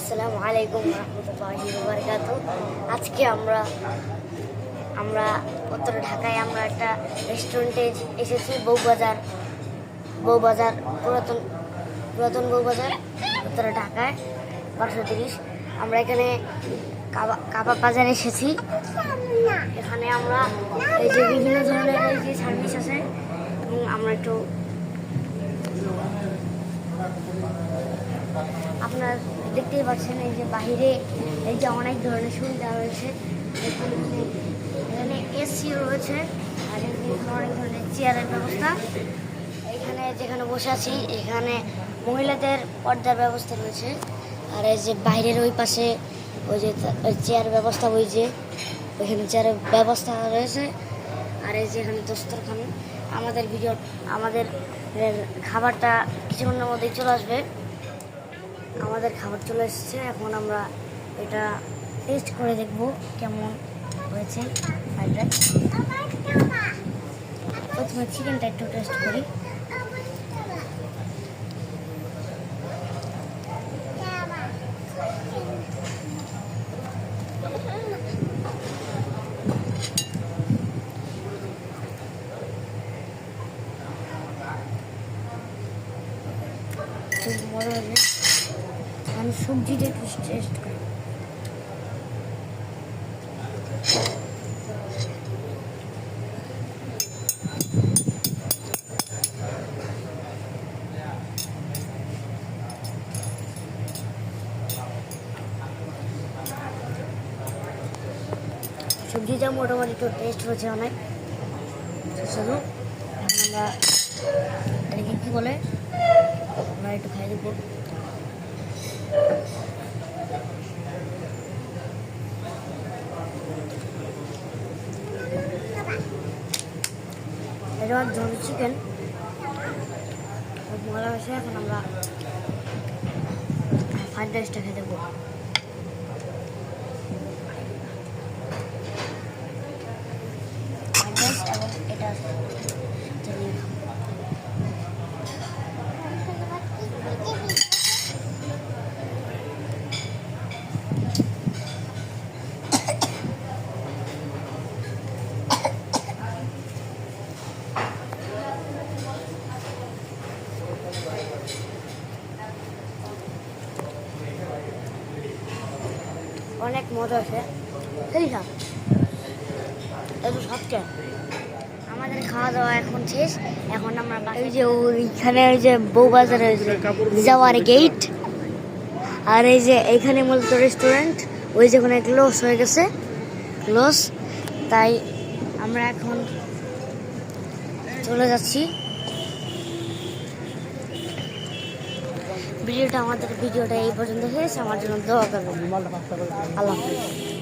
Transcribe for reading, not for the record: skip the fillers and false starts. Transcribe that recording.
আসসালামু আলাইকুম রহমতুল্লাহি ওয়া বারাকাতুহু। আজকে আমরা উত্তর ঢাকায় আমরা একটা রেস্টুরেন্টে এসেছি, বউবাজার পুরাতন বউবাজার, উত্তর ঢাকায় 1230। আমরা এখানে কাবাব বাজারে এসেছি। এখানে আমরা এই যে বিভিন্ন ধরনের এই যে সার্ভিস আছে, এবং আমরা একটু আপনার দেখতেই পাচ্ছেন এই যে বাহিরে এই যে অনেক ধরনের সুবিধা রয়েছে। এখানে এসি রয়েছে, আর এখানে অনেক ধরনের চেয়ারের ব্যবস্থা। এখানে যেখানে বসে আছি এখানে মহিলাদের পর্দার ব্যবস্থা রয়েছে। আর এই যে বাইরের ওই পাশে ওই যে চেয়ার ব্যবস্থা, ওই যে ওইখানে চেয়ারের ব্যবস্থা রয়েছে। আর এই যে এখানে দস্তরখান। আমাদের খাবারটা কিছুক্ষণের মধ্যেই চলে আসবে। আমাদের খাবার চলে এসেছে, এখন আমরা এটা টেস্ট করে দেখব কেমন হয়েছে। ফ্রাইড রাইস প্রথমে চিকেনটা একটু টেস্ট করি। খুব মজা হয়েছে। আমি সবজিটা একটু টেস্ট করি। সবজিটা মোটামুটি একটু টেস্ট হয়েছে অনেক সুস্বাদু। এখন আমরা এটাকে কী বলে আমরা একটু খাই দেবো। এটা ঝোল চিকেন, খুব মজা হয়েছে। এখন আমরা ফ্রাইড রাইসটা খেয়ে দেবো। ফ্রাইড রাইস এবং এটা অনেক মজা আছে। সেই সব একটু সবচেয়ে আমাদের খাওয়া দাওয়া এখন শেষ। এখন আমরা এই যে ওইখানে ওই যে বউবাজারের যাওয়ার গেট, আর এই যে এইখানে মূলত রেস্টুরেন্ট, ওই যে ওখানে ক্লোজ হয়ে গেছে, তাই আমরা এখন চলে যাচ্ছি। ভিডিওটা এই পর্যন্ত হয়েছে। আমার জন্য দোয়া করবেন। আল্লাহ হাফেজ।